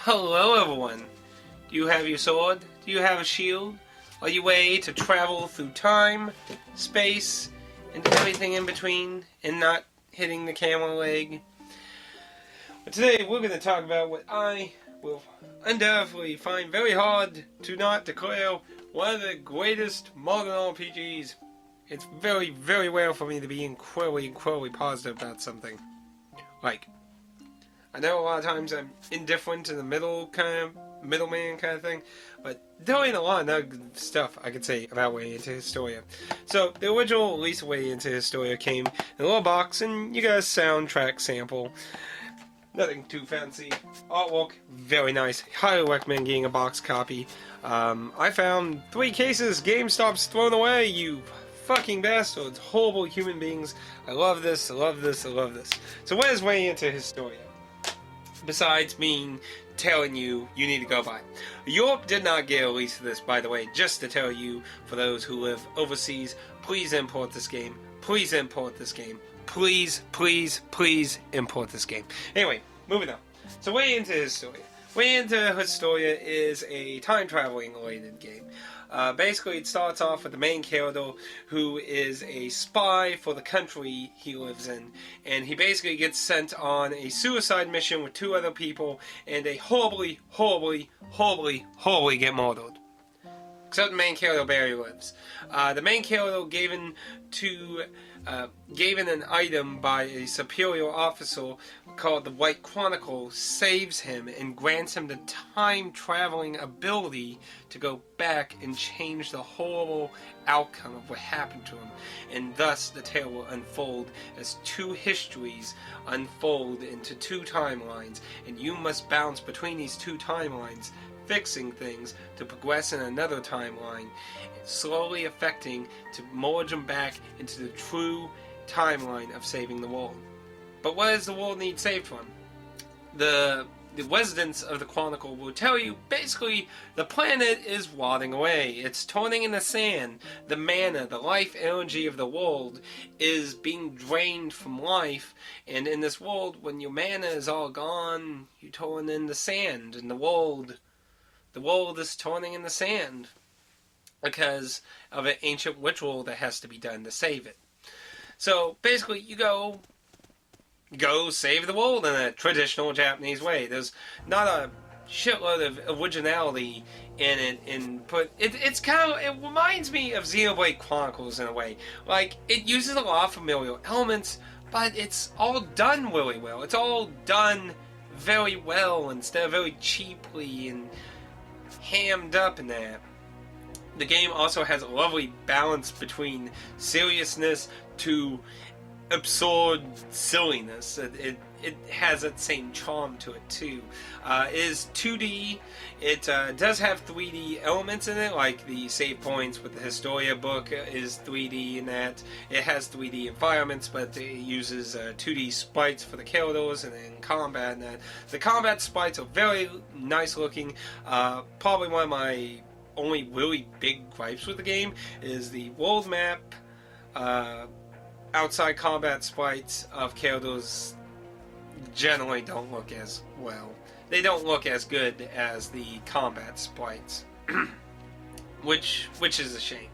Hello everyone! Do you have your sword? Do you have a shield? Are you ready to travel through time, space, and everything in between, and not hitting the camera leg? But today we're going to talk about what I will undoubtedly find very hard to not declare one of the greatest modern RPGs. It's very, very rare for me to be incredibly positive about something. I know a lot of times I'm indifferent in the middleman kind of thing, but there ain't a lot of other stuff I could say about Way Into Historia. So, the original release of Way Into Historia came in a little box, and you got a soundtrack sample. Nothing too fancy. Artwork, very nice. Highly recommend getting a box copy. I found 3 cases. GameStop's thrown away, you fucking bastards. Horrible human beings. I love this, I love this, I love this. So what is Way Into Historia? Besides me telling you need to go buy. Europe did not get a release of this, by the way, just to tell you, for those who live overseas, please import this game. Please import this game. Please, please, please import this game. Anyway, moving on. So Way Into Historia. Way Into Historia is a time-traveling related game. Basically, it starts off with the main character, who is a spy for the country he lives in, and he basically gets sent on a suicide mission with 2 other people, and they horribly get murdered. Except the main character barely lives. The main character given an item by a superior officer called the White Chronicle saves him and grants him the time-traveling ability to go back and change the horrible outcome of what happened to him. And thus the tale will unfold as 2 histories unfold into 2 timelines, and you must bounce between these 2 timelines, fixing things to progress in another timeline, slowly affecting to merge them back into the true timeline of saving the world. But what does the world need saved from? The residents of the Chronicle will tell you, basically, the planet is rotting away. It's turning into sand. The mana, the life energy of the world is being drained from life. And in this world, when your mana is all gone, you turn into sand. And the world is turning into sand because of an ancient ritual that has to be done to save it. So basically, you go save the world in a traditional Japanese way. There's not a shitload of originality in it, it reminds me of Xenoblade Chronicles in a way. Like, it uses a lot of familiar elements, but it's all done really well. It's all done very well instead of very cheaply and hammed up in that. The game also has a lovely balance between seriousness to absurd silliness. It has that same charm to it too. It is 2D. It does have 3D elements in it, like the save points with the Historia book is 3D in that. It has 3D environments, but it uses 2D sprites for the characters and then combat and that. The combat sprites are very nice looking. Probably one of my only really big gripes with the game is the world map. Outside combat sprites of characters generally don't look as well. They don't look as good as the combat sprites, which is a shame.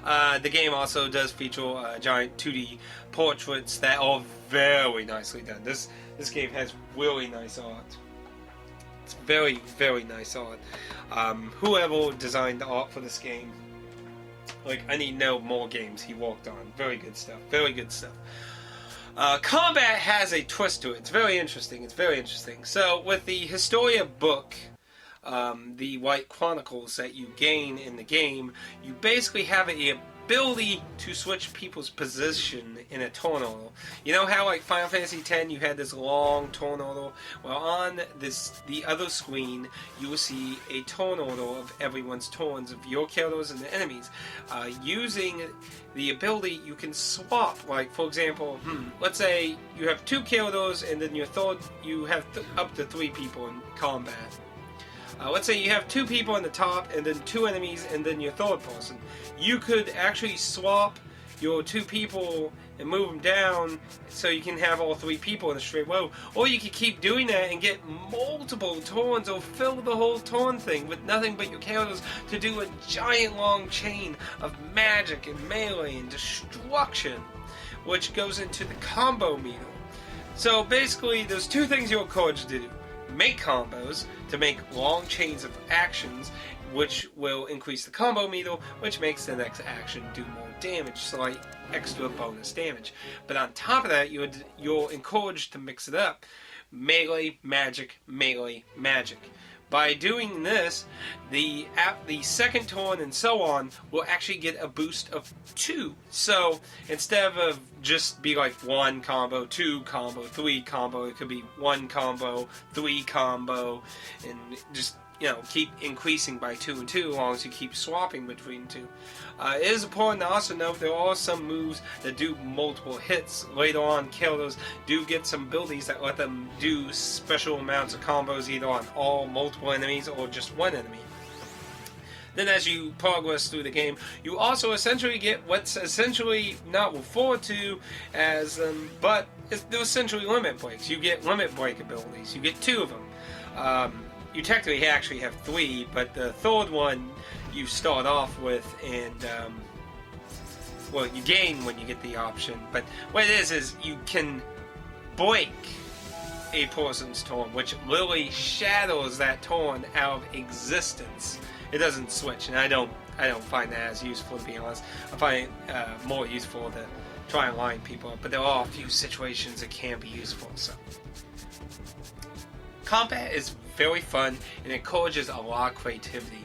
The game also does feature giant 2D portraits that are very nicely done. This game has really nice art. It's very, very nice art. Whoever designed the art for this game, I need to know more games he worked on. Very good stuff. Very good stuff. Combat has a twist to it. It's very interesting. So, with the Historia book, the White Chronicles that you gain in the game, you basically have a ability to switch people's position in a tornado. You know how, like, Final Fantasy X, you had this long tornado? Well, on the other screen, you will see a tornado of everyone's turns, of your characters and the enemies. Using the ability, you can swap. Like, for example, let's say you have 2 characters, and then you have up to 3 people in combat. Let's say you have 2 people on the top, and then 2 enemies, and then your third person. You could actually swap your 2 people and move them down so you can have all 3 people in a straight row. Or you can keep doing that and get multiple turns or fill the whole turn thing with nothing but your characters to do a giant long chain of magic and melee and destruction, which goes into the combo meter. So basically, there's 2 things you're encouraged to do. Make combos to make long chains of actions, which will increase the combo meter, which makes the next action do more damage, so like extra bonus damage. But on top of that, you're encouraged to mix it up. Melee, magic, melee, magic. By doing this, the second turn and so on will actually get a boost of 2. So instead of just be like 1 combo, 2 combo, 3 combo, it could be 1 combo, 3 combo, and just, you know, keep increasing by 2 and 2 as long as you keep swapping between 2. It is important to also note there are some moves that do multiple hits. Later on, killers do get some abilities that let them do special amounts of combos either on all multiple enemies or just one enemy. Then as you progress through the game, you also essentially get what's essentially not referred to as, but they're essentially limit breaks. You get limit break abilities. You get 2 of them. You technically actually have 3, but the third one you start off with, and well, you gain when you get the option. But what it is you can break a person's turn, which literally shadows that turn out of existence. It doesn't switch, and I don't find that as useful, to be honest. I find it more useful to try and line people up, but there are a few situations that can be useful. So combat is very fun and encourages a lot of creativity.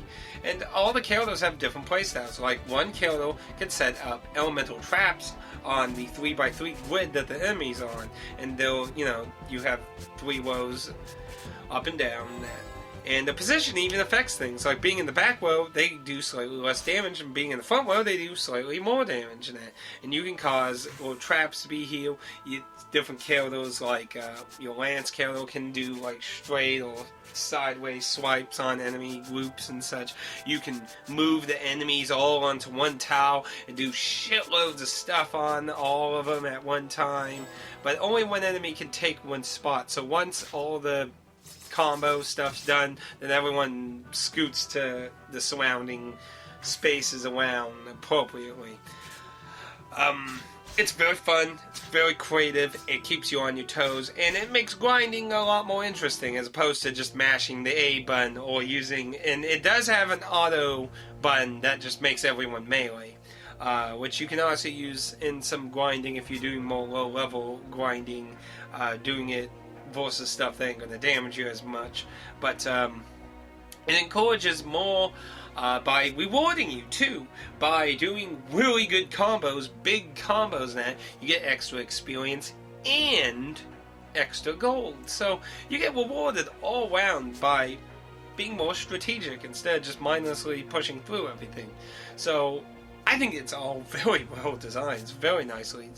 And all the characters have different playstyles. Like one character can set up elemental traps on the 3x3 grid that the enemy's on, and they'll, you know, you have 3 rows up and down. And the position even affects things. Like being in the back row, they do slightly less damage, and being in the front row, they do slightly more damage in that. And you can cause traps to be healed. Different characters, like your Lance character, can do like straight or sideways swipes on enemy groups and such. You can move the enemies all onto one tile and do shitloads of stuff on all of them at one time. But only one enemy can take one spot. So once all the combo stuff's done, then everyone scoots to the surrounding spaces around appropriately. It's very fun, it's very creative, it keeps you on your toes, and it makes grinding a lot more interesting as opposed to just mashing the A button or using, and it does have an auto button that just makes everyone melee, which you can also use in some grinding if you're doing more low level grinding, doing it versus stuff that ain't going to damage you as much. But it encourages more by rewarding you too. By doing really good combos, big combos, that you get extra experience and extra gold. So you get rewarded all around by being more strategic instead of just mindlessly pushing through everything. So I think it's all very well designed. It's very nicely.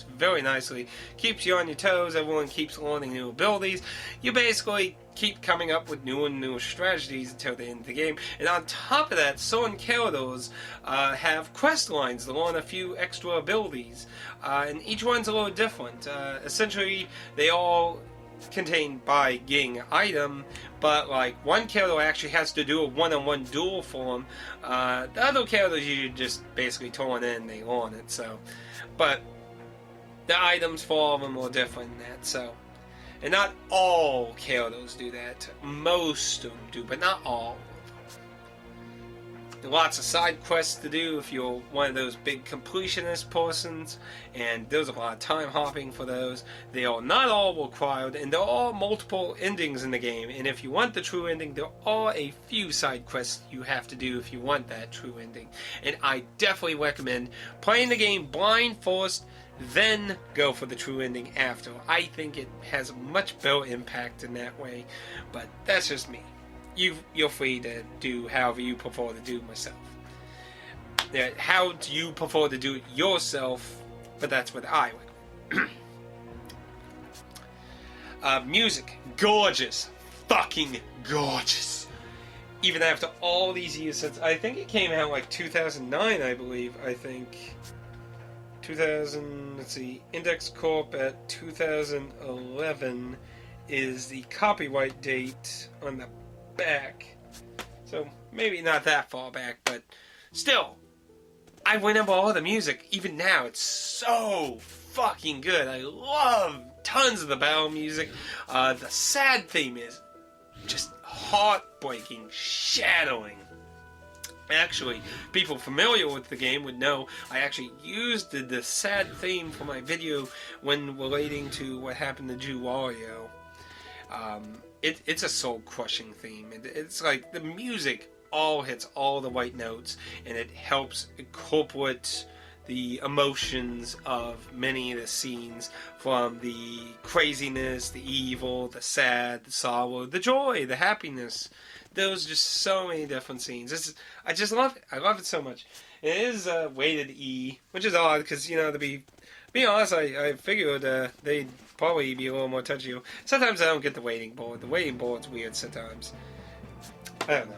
Keeps you on your toes. Everyone keeps learning new abilities. You basically keep coming up with newer and newer strategies until the end of the game. And on top of that, certain characters have quest lines to learn a few extra abilities. And each one's a little different. Essentially, they all contained by getting an item, but like one character actually has to do a one-on-one duel for them. The other characters you just basically turn in and they learn it. So, but the items for all of them are different than that. So, and not all characters do that. Most of them do, but not all. Lots of side quests to do if you're one of those big completionist persons, and there's a lot of time hopping for those. They are not all required, and there are multiple endings in the game, and if you want the true ending, there are a few side quests you have to do if you want that true ending. And I definitely recommend playing the game blind first, then go for the true ending after. I think it has a much better impact in that way, but that's just me. You're free to do however you prefer to do myself. How do you prefer to do it yourself? But that's what I would. Music, gorgeous, fucking gorgeous. Even after all these years since, I think it came out like 2009, I believe. I think 2000, let's see, Index Corp at 2011 is the copyright date on the back. So maybe not that far back, but still, I remember all the music. Even now, it's so fucking good. I love tons of the battle music. The sad theme is just heartbreaking, shattering. Actually, people familiar with the game would know I actually used the sad theme for my video when relating to what happened to Jew Wario. It's a soul-crushing theme. It's like the music all hits all the right notes, and it helps incorporate the emotions of many of the scenes, from the craziness, the evil, the sad, the sorrow, the joy, the happiness. There's just so many different scenes. I just love it. I love it so much. It is rated E, which is odd because, to be honest, I figured they'd probably be a little more touchy. Sometimes I don't get the rating board. The rating board's weird sometimes. I don't know.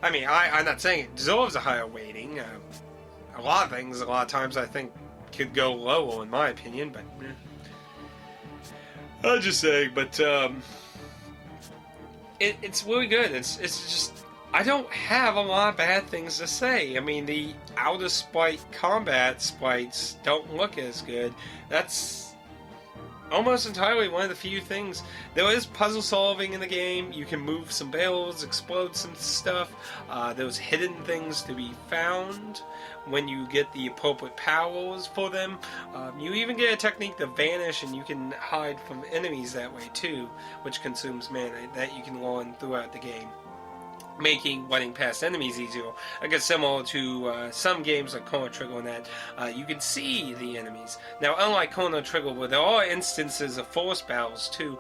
I mean, I'm not saying it deserves a higher rating. A lot of things, a lot of times, I think could go lower, in my opinion, but I'll just say, but it's really good. It's just, I don't have a lot of bad things to say. I mean, the outer sprite combat sprites don't look as good. That's almost entirely one of the few things. There is puzzle solving in the game. You can move some barrels, explode some stuff. There's hidden things to be found when you get the appropriate powers for them. You even get a technique to vanish, and you can hide from enemies that way too, which consumes mana that you can learn throughout the game, making running past enemies easier. I guess similar to some games like Chrono Trigger and that, you can see the enemies. Now, unlike Chrono Trigger, where there are instances of force battles too,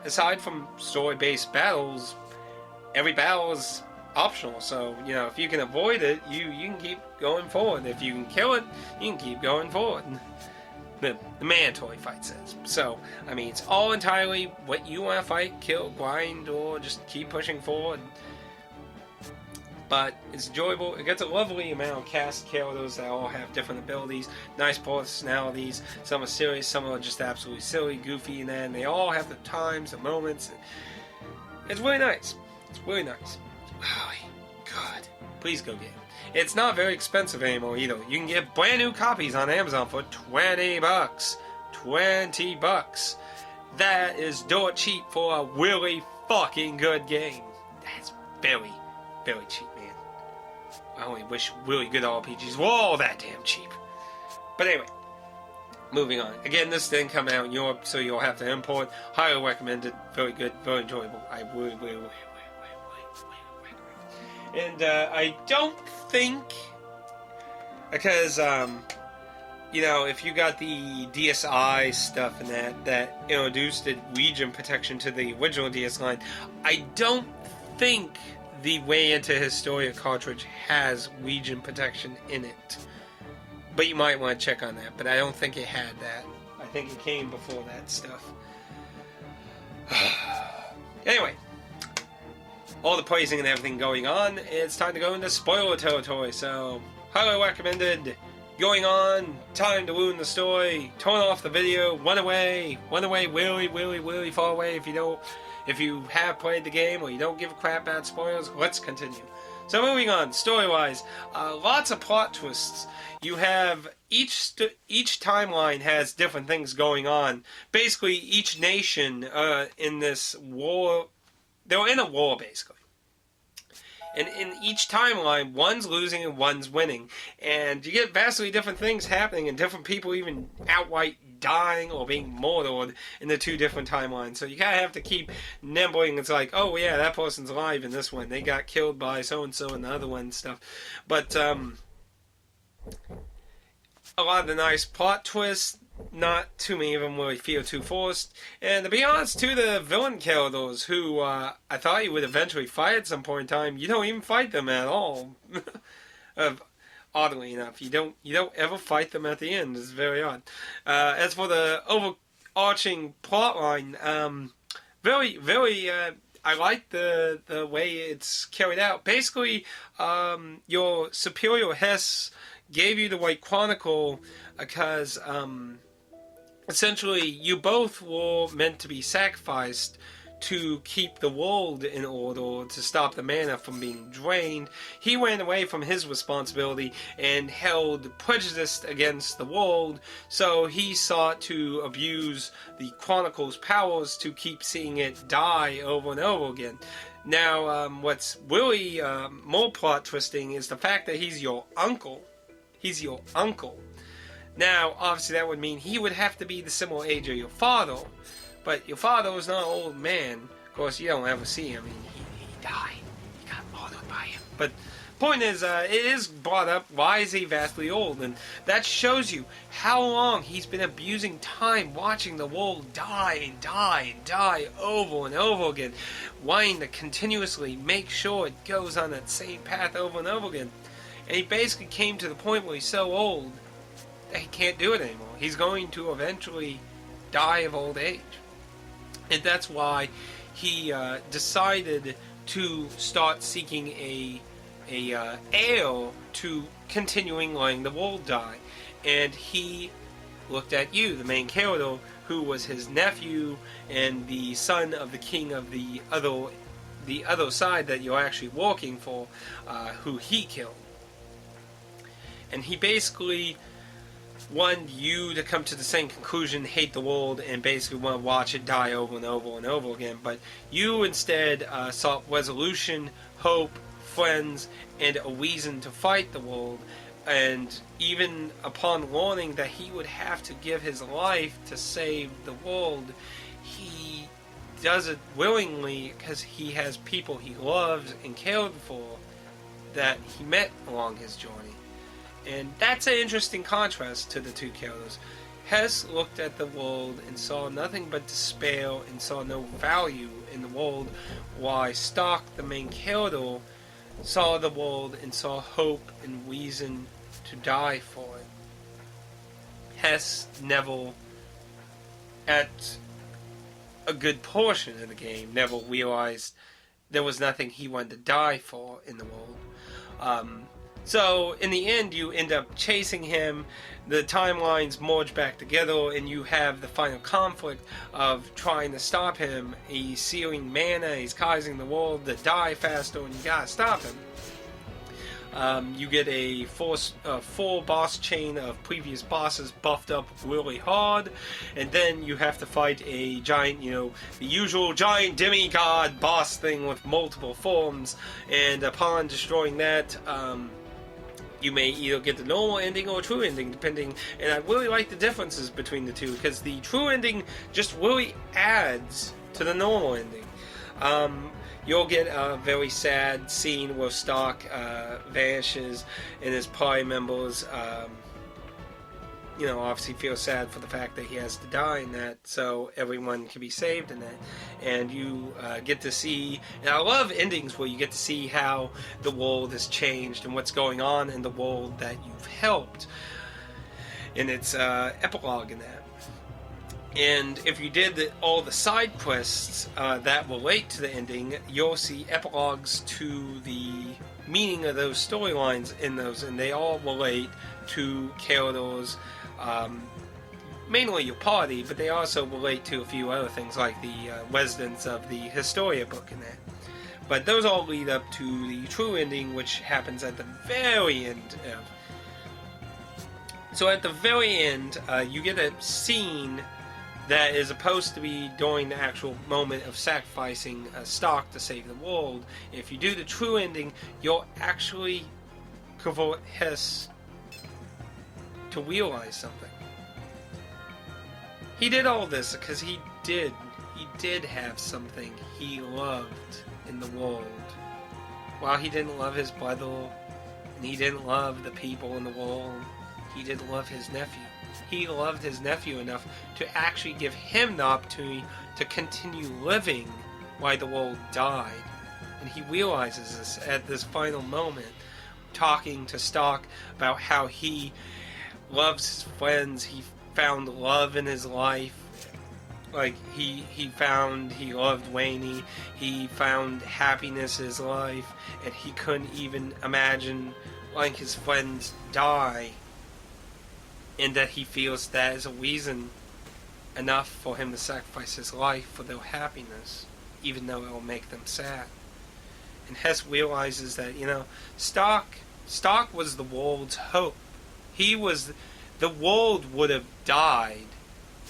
aside from story-based battles, every battle is optional. So, if you can avoid it, you can keep going forward. If you can kill it, you can keep going forward. The mandatory fight says. So, I mean, it's all entirely what you want to fight, kill, grind, or just keep pushing forward. But it's enjoyable. It gets a lovely amount of cast characters that all have different abilities, nice personalities. Some are serious, some are just absolutely silly, goofy, and then they all have the times, the moments. It's really nice. It's really nice. It's really good. Please go get it. It's not very expensive anymore either. You can get brand new copies on Amazon for $20. $20. That is dirt cheap for a really fucking good game. That's very, very cheap, man. I only wish really good RPGs were all that damn cheap. But anyway, moving on. Again, this didn't come out in Europe, so you'll have to import. Highly recommended. Very good. Very enjoyable. I really recommend. And I don't think, because if you got the DSi stuff and that introduced the region protection to the original DS line, I don't think the Way into Historia cartridge has region protection in it. But you might want to check on that. But I don't think it had that. I think it came before that stuff. Anyway, all the praising and everything going on, it's time to go into spoiler territory. So, highly recommended. Going on, time to ruin the story. Turn off the video. Run away really, really, really far away if you have played the game or you don't give a crap about spoilers. Let's continue. So moving on, story-wise, lots of plot twists. You have each timeline has different things going on. Basically, each nation in this war, they're in a war basically. And in each timeline, one's losing and one's winning. And you get vastly different things happening, and different people even outright dying or being murdered in the two different timelines. So you kind of have to keep nibbling. It's like, oh yeah, that person's alive in this one. They got killed by so-and-so in the other one and stuff. But a lot of the nice plot twists, not too many of them really feel too forced. And to be honest, too, the villain characters who I thought you would eventually fight at some point in time, you don't even fight them at all. Oddly enough, you don't ever fight them at the end. It's very odd. As for the overarching plotline, very, very. I like the way it's carried out. Basically, your superior Hess gave you the White Chronicle because essentially you both were meant to be sacrificed to keep the world in order, to stop the mana from being drained. He ran away from his responsibility and held prejudice against the world, so he sought to abuse the Chronicle's powers to keep seeing it die over and over again. Now, what's really more plot twisting is the fact that he's your uncle. He's your uncle. Now, obviously that would mean he would have to be the similar age of your father, but your father was not an old man. Of course, you don't ever see him. He died. He got murdered by him. But point is, it is brought up, why is he vastly old? And that shows you how long he's been abusing time watching the world die and die and die over and over again, wanting to continuously make sure it goes on that same path over and over again. And he basically came to the point where he's so old that he can't do it anymore. He's going to eventually die of old age. And that's why he decided to start seeking a heir to continuing letting the world die. And he looked at you, the main character, who was his nephew and the son of the king of the other side that you're actually working for, who he killed. And he basically wanted you to come to the same conclusion, hate the world, and basically want to watch it die over and over and over again. But you instead sought resolution, hope, friends, and a reason to fight the world. And even upon learning that he would have to give his life to save the world, he does it willingly because he has people he loves and cared for that he met along his journey. And that's an interesting contrast to the two characters. Hess looked at the world and saw nothing but despair and saw no value in the world, while Stark, the main character, saw the world and saw hope and reason to die for it. Hess never, at a good portion of the game, never realized there was nothing he wanted to die for in the world. So, in the end, you end up chasing him, the timelines merge back together, and you have the final conflict of trying to stop him. He's sealing mana, he's causing the world to die faster, and you gotta stop him. You get a full boss chain of previous bosses buffed up really hard, and then you have to fight a giant, the usual giant demigod boss thing with multiple forms, and upon destroying that, you may either get the normal ending or true ending, depending. And I really like the differences between the two, because the true ending just really adds to the normal ending. You'll get a very sad scene where Stark vanishes, and his party members, obviously feel sad for the fact that he has to die in that, so everyone can be saved in that. And you get to see, and I love endings where you get to see how the world has changed and what's going on in the world that you've helped, and it's epilogue in that. And if you did all the side quests that relate to the ending, you'll see epilogues to the meaning of those storylines in those, and they all relate to characters, mainly your party, but they also relate to a few other things like the residents of the Historia book in that. But those all lead up to the true ending, which happens at the very end. So at the very end, you get a scene that is supposed to be during the actual moment of sacrificing Stark to save the world. If you do the true ending, you'll actually convert Hess to realize something. He did all this because he did have something he loved in the world. While he didn't love his brother, and he didn't love the people in the world, he did love his nephew. He loved his nephew enough to actually give him the opportunity to continue living while the world died. And he realizes this at this final moment, talking to Stark about how he loves his friends, he found love in his life. Like, he loved Wayne, he found happiness in his life, and he couldn't even imagine letting his friends die, and that he feels that is a reason enough for him to sacrifice his life for their happiness, even though it will make them sad. And Hess realizes that, Stark was the world's hope. The world would have died.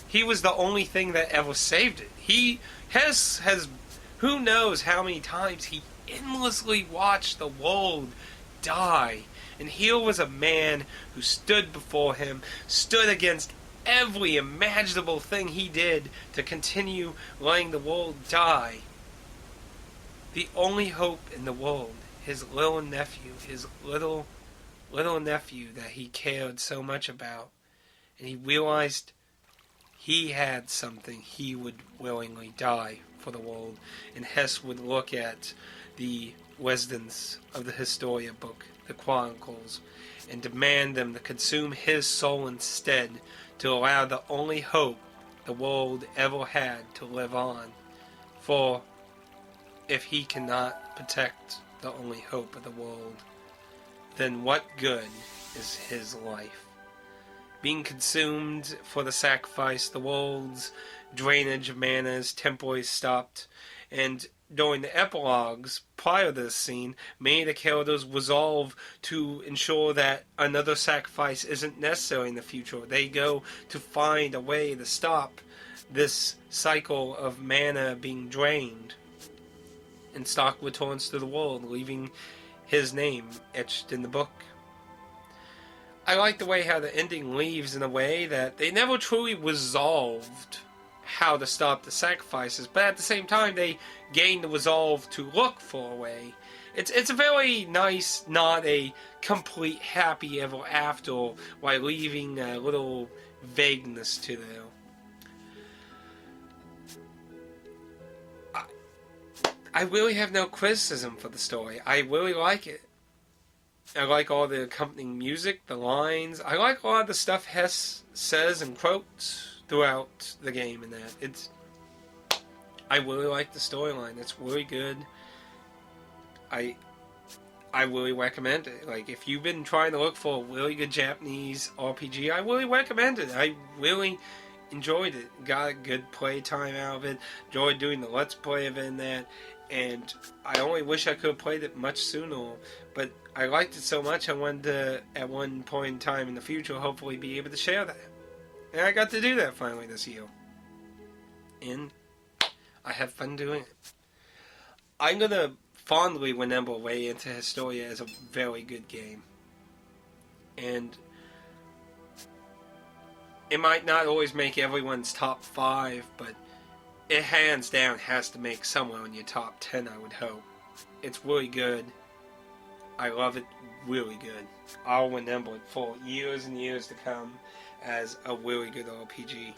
He was the only thing that ever saved it. Hess has, who knows how many times he endlessly watched the world die. And here was a man who stood before him, stood against every imaginable thing he did to continue letting the world die. The only hope in the world, his little nephew that he cared so much about. And he realized he had something he would willingly die for the world. And Hess would look at the residents of the Historia book, the Chronicles, and demand them to consume his soul instead, to allow the only hope the world ever had to live on. For if he cannot protect the only hope of the world, then what good is his life? Being consumed for the sacrifice, the world's drainage of mana is temporarily stopped, and during the epilogues prior to this scene, many of the characters resolve to ensure that another sacrifice isn't necessary in the future. They go to find a way to stop this cycle of mana being drained. And Stark returns to the world, leaving his name etched in the book. I like the way how the ending leaves in a way that they never truly resolved how to stop the sacrifices, but at the same time they gained the resolve to look for a way. It's a very nice, not a complete happy ever after, while leaving a little vagueness to them. I really have no criticism for the story. I really like it. I like all the accompanying music, the lines. I like a lot of the stuff Hess says and quotes throughout the game and that. I really like the storyline. It's really good. I really recommend it. Like, if you've been trying to look for a really good Japanese RPG, I really recommend it. I really enjoyed it. Got a good playtime out of it. Enjoyed doing the Let's Play of it and that. And I only wish I could have played it much sooner. But I liked it so much I wanted to, at one point in time in the future, hopefully be able to share that. And I got to do that finally this year. And I have fun doing it. I'm going to fondly remember Way Into Historia as a very good game. And it might not always make everyone's top 5, but it hands down has to make somewhere in your top 10, I would hope. It's really good. I love it really good. I'll remember it for years and years to come as a really good RPG.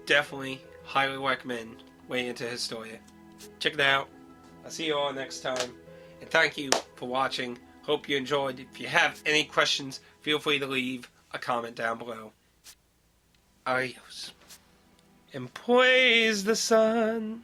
Definitely, highly recommend Way Into Historia. Check it out. I'll see you all next time. And thank you for watching. Hope you enjoyed. If you have any questions, feel free to leave a comment down below. Adios. And praise the sun.